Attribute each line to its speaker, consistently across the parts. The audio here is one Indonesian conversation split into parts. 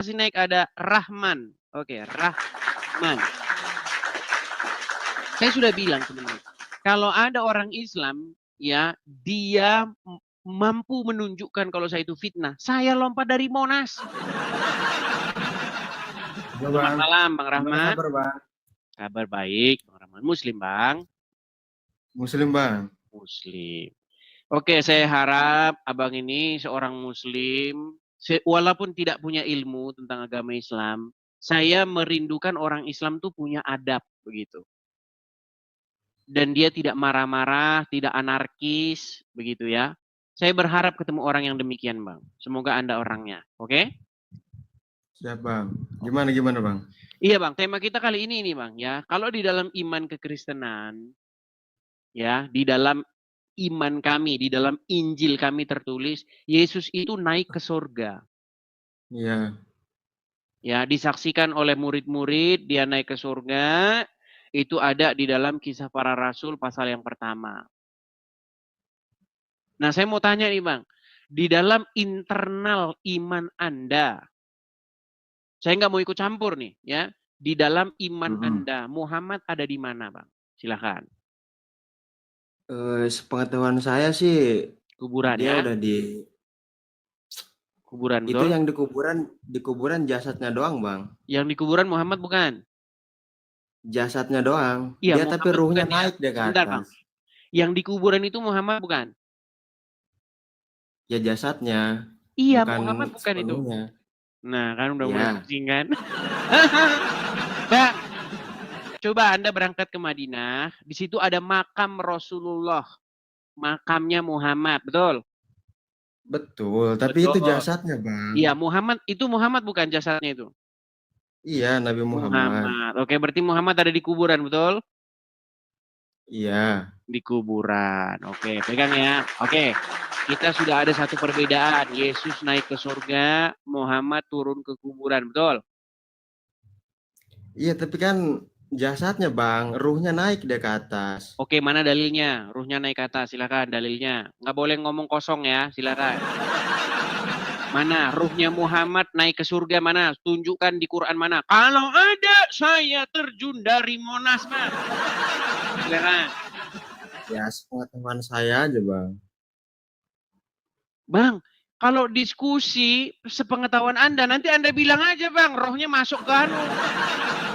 Speaker 1: Masih naik ada Rahman. Oke, Rahman. Saya sudah bilang teman-teman, kalau ada orang Islam, ya dia mampu menunjukkan kalau saya itu fitnah. Saya lompat dari Monas.
Speaker 2: Halo
Speaker 1: Selamat
Speaker 2: Bang,
Speaker 1: malam, Bang
Speaker 2: gimana
Speaker 1: Rahman.
Speaker 2: kabar Bang?
Speaker 1: Kabar baik, Bang Rahman. Muslim, Bang.
Speaker 2: Muslim Bang.
Speaker 1: Muslim. Oke, saya harap abang ini seorang Muslim, walaupun tidak punya ilmu tentang agama Islam, saya merindukan orang Islam tuh punya adab begitu. Dan dia tidak marah-marah, tidak anarkis, begitu ya. Saya berharap ketemu orang yang demikian, Bang. Semoga Anda orangnya, oke?
Speaker 2: Siap Bang. Gimana Bang?
Speaker 1: Iya, Bang. Tema kita kali ini Bang, ya. Kalau di dalam iman kekristenan, ya, di dalam iman kami, di dalam Injil kami tertulis, Yesus itu naik ke surga.
Speaker 2: Iya.
Speaker 1: Ya, disaksikan oleh murid-murid, dia naik ke surga, itu ada di dalam Kisah Para Rasul pasal yang pertama. Nah, saya mau tanya nih, Bang. Di dalam internal iman Anda, saya nggak mau ikut campur nih, ya. Di dalam iman Anda, Muhammad ada di mana, Bang? Silakan.
Speaker 2: Sepengetahuan saya sih
Speaker 1: Kuburan
Speaker 2: dia
Speaker 1: ya,
Speaker 2: udah
Speaker 1: kuburan
Speaker 2: itu
Speaker 1: betul.
Speaker 2: yang di kuburan jasadnya doang Bang.
Speaker 1: Yang di kuburan Muhammad bukan?
Speaker 2: Jasadnya doang.
Speaker 1: Iya,
Speaker 2: Dia tapi
Speaker 1: Muhammad
Speaker 2: ruhnya
Speaker 1: bukan ya.
Speaker 2: naik deh ke
Speaker 1: Sebentar, Bang.
Speaker 2: atas.
Speaker 1: Yang di kuburan itu Muhammad bukan?
Speaker 2: Ya jasadnya,
Speaker 1: Iya,
Speaker 2: bukan
Speaker 1: Muhammad bukan itu.
Speaker 2: sepenuhnya.
Speaker 1: Nah, kan udah mulai
Speaker 2: Iya.
Speaker 1: pusing kan? Bang, coba Anda berangkat ke Madinah, di situ ada makam Rasulullah, makamnya Muhammad, betul?
Speaker 2: Betul, tapi itu
Speaker 1: Betul.
Speaker 2: jasadnya Bang.
Speaker 1: Iya, Muhammad bukan jasadnya itu.
Speaker 2: Iya, Nabi Muhammad.
Speaker 1: Muhammad. Oke, berarti Muhammad ada di kuburan, betul?
Speaker 2: Iya.
Speaker 1: Di kuburan. Oke, pegang ya. Oke. Kita sudah ada satu perbedaan. Yesus naik ke surga, Muhammad turun ke kuburan, betul?
Speaker 2: Iya, tapi kan jasadnya Bang, ruhnya naik deh ke atas.
Speaker 1: Oke, mana dalilnya? Ruhnya naik ke atas, silakan dalilnya. Nggak boleh ngomong kosong ya, silakan. Mana ruhnya Muhammad naik ke surga mana? Tunjukkan di Quran mana? Kalau ada, saya terjun dari Monas, Mas. Silakan.
Speaker 2: Ya, sepengetahuan saya aja Bang.
Speaker 1: Bang, kalau diskusi sepengetahuan Anda, nanti Anda bilang aja, Bang, rohnya masuk ke anu,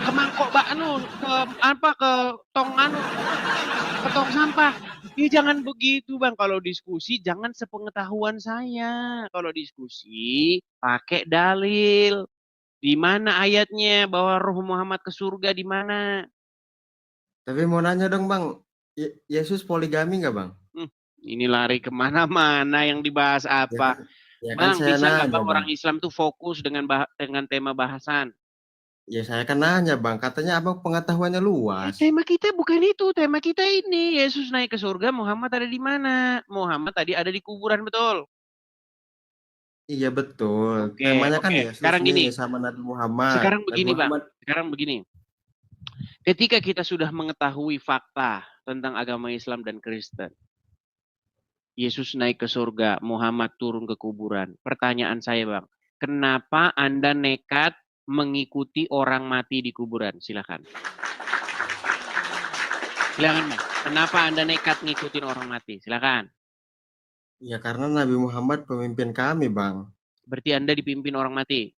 Speaker 1: ke mangkok ke apa ke tong anu, ke tong sampah. Ya jangan begitu, Bang. Kalau diskusi jangan sepengetahuan saya. Kalau diskusi pakai dalil. Di mana ayatnya bahwa Roh Muhammad ke surga di mana?
Speaker 2: Tapi mau nanya dong Bang, Yesus poligami nggak Bang?
Speaker 1: Hmm, ini lari kemana-mana yang dibahas
Speaker 2: Ya
Speaker 1: apa?
Speaker 2: kan, ya kan
Speaker 1: Bang,
Speaker 2: saya
Speaker 1: bisa nggak
Speaker 2: nanya
Speaker 1: Bang
Speaker 2: Bang.
Speaker 1: orang Islam tuh fokus dengan tema bahasan?
Speaker 2: Ya saya kan nanya Bang, katanya Abang pengetahuannya luas.
Speaker 1: Tema kita bukan itu, tema kita ini. Yesus naik ke surga, Muhammad ada di mana? Muhammad tadi ada di kuburan, betul?
Speaker 2: Iya betul.
Speaker 1: Oke,
Speaker 2: Temanya kan
Speaker 1: oke.
Speaker 2: Yesus
Speaker 1: Sekarang
Speaker 2: nih
Speaker 1: gini,
Speaker 2: sama Nabi Muhammad.
Speaker 1: sekarang
Speaker 2: Nabi
Speaker 1: begini Bang.
Speaker 2: Muhammad,
Speaker 1: Sekarang begini. Ketika kita sudah mengetahui fakta tentang agama Islam dan Kristen, Yesus naik ke surga, Muhammad turun ke kuburan. Pertanyaan saya, Bang, kenapa Anda nekat mengikuti orang mati di kuburan? Silakan. Silakan, Bang. Kenapa Anda nekat ngikutin orang mati? Silakan.
Speaker 2: ya karena Nabi Muhammad pemimpin kami Bang.
Speaker 1: Berarti Anda dipimpin orang mati.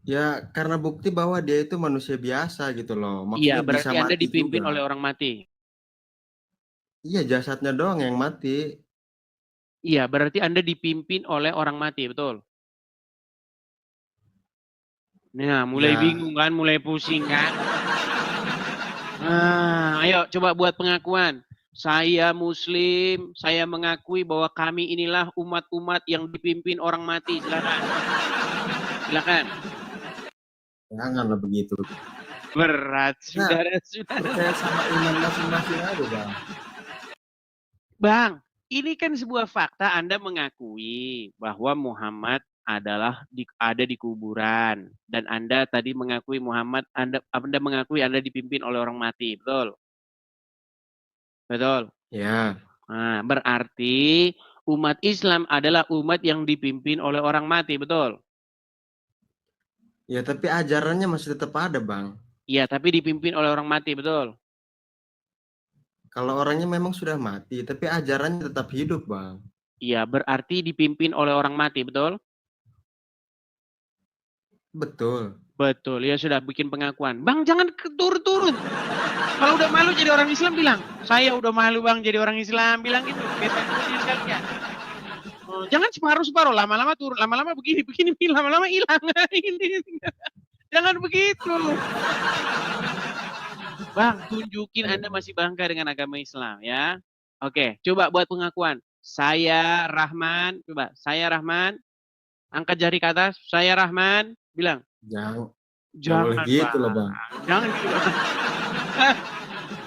Speaker 2: Ya karena bukti bahwa dia itu manusia biasa gitu loh.
Speaker 1: Iya,
Speaker 2: Maksudnya bisa
Speaker 1: berarti Anda
Speaker 2: mati
Speaker 1: dipimpin
Speaker 2: juga.
Speaker 1: oleh orang mati.
Speaker 2: Iya jasadnya doang yang mati.
Speaker 1: Iya, berarti Anda dipimpin oleh orang mati, betul? Nah, mulai
Speaker 2: Ya,
Speaker 1: bingung kan, mulai pusing kan? Nah, ayo coba buat pengakuan. Saya Muslim, saya mengakui bahwa kami inilah umat-umat yang dipimpin orang mati. Silakan. Silakan.
Speaker 2: janganlah begitu.
Speaker 1: Berat,
Speaker 2: Nah,
Speaker 1: saudara-saudara.
Speaker 2: percaya sama iman masing-masing aja Bang.
Speaker 1: Bang, ini kan sebuah fakta Anda mengakui bahwa Muhammad ada di kuburan dan Anda tadi mengakui Anda mengakui Anda dipimpin oleh orang mati, betul? Betul.
Speaker 2: Ya,
Speaker 1: Nah, berarti umat Islam adalah umat yang dipimpin oleh orang mati, betul?
Speaker 2: Ya tapi ajarannya masih tetap ada, Bang.
Speaker 1: Iya, tapi dipimpin oleh orang mati, betul?
Speaker 2: Kalau orangnya memang sudah mati, tapi ajarannya tetap hidup, Bang.
Speaker 1: Iya, berarti dipimpin oleh orang mati, betul?
Speaker 2: Betul.
Speaker 1: Betul, ya sudah bikin pengakuan. Bang, jangan turun-turun. Kalau udah malu jadi orang Islam bilang, saya udah malu bang jadi orang Islam, bilang gitu. Biar saya turutin sekalian. Jangan separuh-separuh, lama-lama turun, lama-lama begini, lama-lama hilang. Jangan begitu. Bang, tunjukin Anda masih bangga dengan agama Islam ya. Oke, coba buat pengakuan. Saya Rahman, coba. Saya Rahman, angkat jari ke atas. Saya Rahman, bilang.
Speaker 2: Jangan, nggak boleh
Speaker 1: Jangan
Speaker 2: gitu
Speaker 1: bang,
Speaker 2: lah, Bang.
Speaker 1: jangan gitu.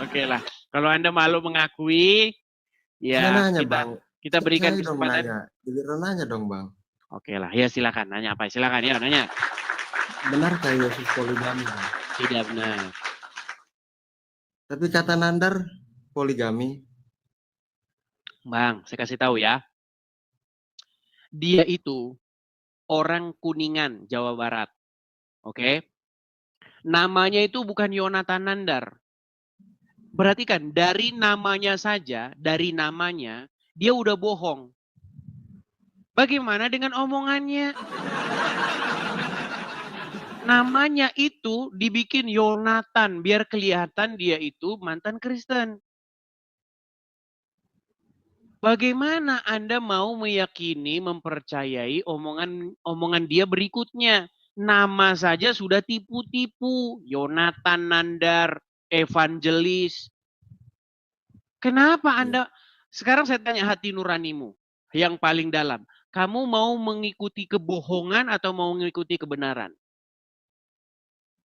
Speaker 1: Oke lah, kalau Anda malu mengakui,
Speaker 2: Saya
Speaker 1: ya
Speaker 2: nanya, Bang.
Speaker 1: kita berikan
Speaker 2: Saya dong
Speaker 1: kesempatan.
Speaker 2: nanya. Giliran nanya dong, Bang.
Speaker 1: Oke lah, ya silakan nanya apa? Silakan ya nanya.
Speaker 2: Benarkah Yesus poligami, Bang?
Speaker 1: Tidak benar.
Speaker 2: Tapi kata Nandar poligami.
Speaker 1: Bang, saya kasih tahu ya. Dia itu orang Kuningan, Jawa Barat. Oke. Namanya itu bukan Yonatan Nandar. Perhatikan, dari namanya saja, dari namanya, dia udah bohong. Bagaimana dengan omongannya? Namanya itu dibikin Yonatan, biar kelihatan dia itu mantan Kristen. Bagaimana Anda mau meyakini, mempercayai omongan dia berikutnya? Nama saja sudah tipu-tipu. Yonatan Nandar, evangelis. Kenapa Anda, sekarang saya tanya hati nuranimu yang paling dalam. Kamu mau mengikuti kebohongan atau mau mengikuti kebenaran?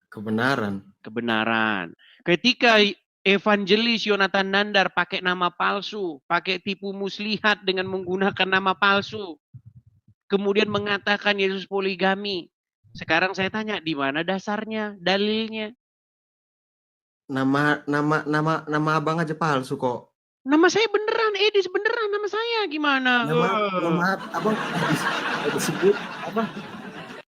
Speaker 2: Kebenaran.
Speaker 1: Kebenaran. Ketika evangelis Yonatan Nandar pakai nama palsu, pakai tipu muslihat dengan menggunakan nama palsu, kemudian mengatakan Yesus poligami. Sekarang saya tanya, di mana dasarnya, dalilnya?
Speaker 2: Nama abang aja palsu kok.
Speaker 1: Nama saya beneran, Edis beneran nama saya. Gimana?
Speaker 2: Nama abang disebut apa?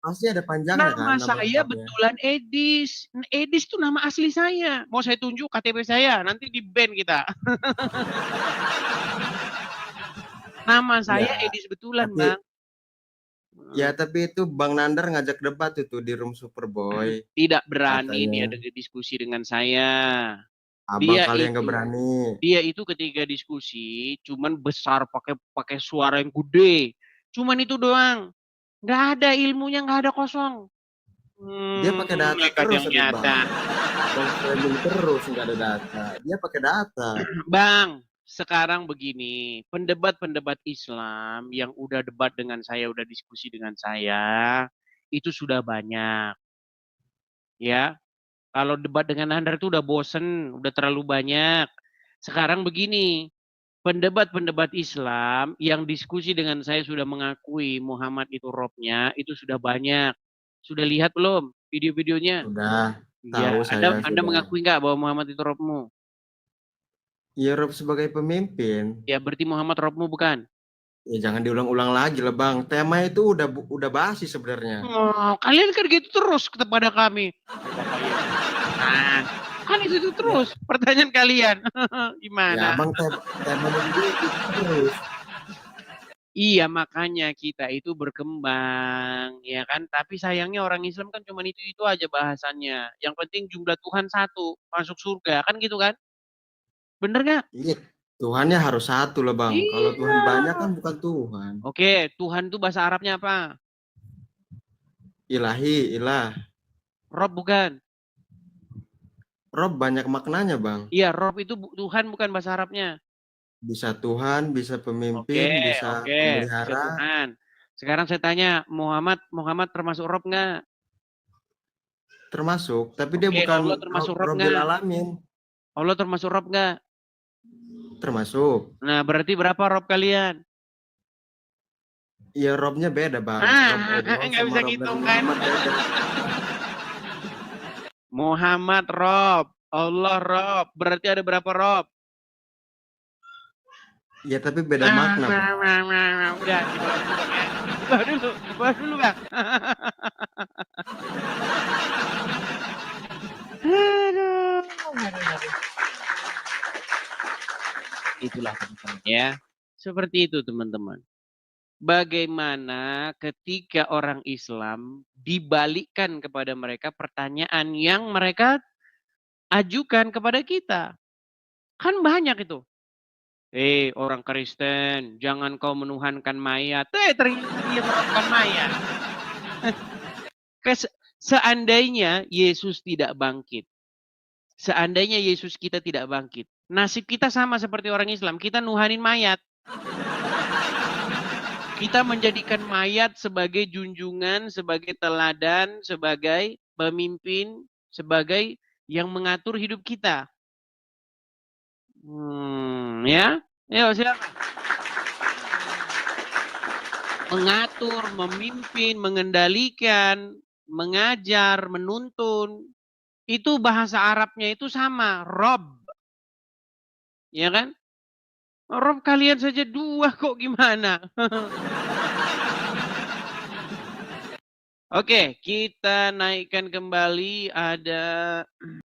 Speaker 2: Pasti ada panjangnya kan?
Speaker 1: Nama saya betulan Edis. Edis itu nama asli saya. Mau saya tunjuk KTP saya, nanti di-ban kita. Nama saya Edis betulan, Bang.
Speaker 2: Ya, tapi itu Bang Nandar ngajak debat itu di Room Superboy.
Speaker 1: Tidak berani dia diskusi dengan saya.
Speaker 2: Abang kali yang nggak berani.
Speaker 1: Dia itu ketika diskusi cuman besar pakai suara yang gede. Cuman itu doang. Nggak ada ilmunya, nggak ada kosong.
Speaker 2: Dia pakai data terus,
Speaker 1: yang nyata.
Speaker 2: Abang framing terus nggak ada data. Dia pakai data.
Speaker 1: Bang, sekarang begini, pendebat-pendebat Islam yang udah debat dengan saya, udah diskusi dengan saya, itu sudah banyak. Ya, kalau debat dengan Anda itu udah bosen, udah terlalu banyak. Sekarang begini, pendebat-pendebat Islam yang diskusi dengan saya sudah mengakui Muhammad itu robnya, itu sudah banyak. Sudah lihat belum video-videonya?
Speaker 2: Sudah,
Speaker 1: ya,
Speaker 2: tahu saya.
Speaker 1: Anda mengakui nggak bahwa Muhammad itu robmu?
Speaker 2: Iya, Rob sebagai pemimpin.
Speaker 1: Ya, berarti Muhammad robmu bukan?
Speaker 2: Ya jangan diulang-ulang lagi lah Bang. Tema itu udah basi sebenarnya.
Speaker 1: Oh, kalian kan gitu terus kepada kami. Nah, kan itu terus pertanyaan kalian. Gimana?
Speaker 2: Ya Bang, tema itu terus.
Speaker 1: Iya, makanya kita itu berkembang, ya kan? Tapi sayangnya orang Islam kan cuma itu aja bahasannya. Yang penting jumlah Tuhan satu, masuk surga, kan gitu kan? Bener nggak?
Speaker 2: Iya, Tuhannya harus satu lah Bang.
Speaker 1: Iya.
Speaker 2: Kalau Tuhan banyak kan bukan Tuhan.
Speaker 1: Oke, Tuhan itu bahasa Arabnya apa?
Speaker 2: Ilahi, ilah.
Speaker 1: Rob bukan?
Speaker 2: Rob banyak maknanya Bang.
Speaker 1: Iya, Rob itu Tuhan bukan bahasa Arabnya.
Speaker 2: Bisa Tuhan, bisa pemimpin, bisa pemelihara.
Speaker 1: Tuhan. Sekarang saya tanya, Muhammad termasuk Rob nggak?
Speaker 2: Termasuk, tapi dia bukan
Speaker 1: Allah termasuk Rob
Speaker 2: Robbil
Speaker 1: nggak?
Speaker 2: Alamin.
Speaker 1: Allah termasuk Rob nggak?
Speaker 2: Termasuk.
Speaker 1: Nah, berarti berapa Rob kalian?
Speaker 2: Iya, Robnya beda Bang.
Speaker 1: Nggak bisa ngitung kan? Muhammad Rob, Allah Rob, berarti ada berapa Rob?
Speaker 2: Ya tapi beda makna.
Speaker 1: Udah, di bawah dulu Bang.
Speaker 3: itulah teman-teman.
Speaker 1: Ya, seperti itu teman-teman. Bagaimana ketika orang Islam dibalikkan kepada mereka pertanyaan yang mereka ajukan kepada kita. Kan banyak itu. Orang Kristen, jangan kau menuhankan mayat. Ternyata dia menuhankan mayat. Seandainya Yesus tidak bangkit. Seandainya Yesus kita tidak bangkit. Nasib kita sama seperti orang Islam. Kita nuhanin mayat. Kita menjadikan mayat sebagai junjungan, sebagai teladan, sebagai pemimpin, sebagai yang mengatur hidup kita. Ya, ayo silakan. Mengatur, memimpin, mengendalikan, mengajar, menuntun. Itu bahasa Arabnya itu sama, Rob. Ya kan? Rob kalian saja 2 kok gimana? Oke, kita naikkan kembali ada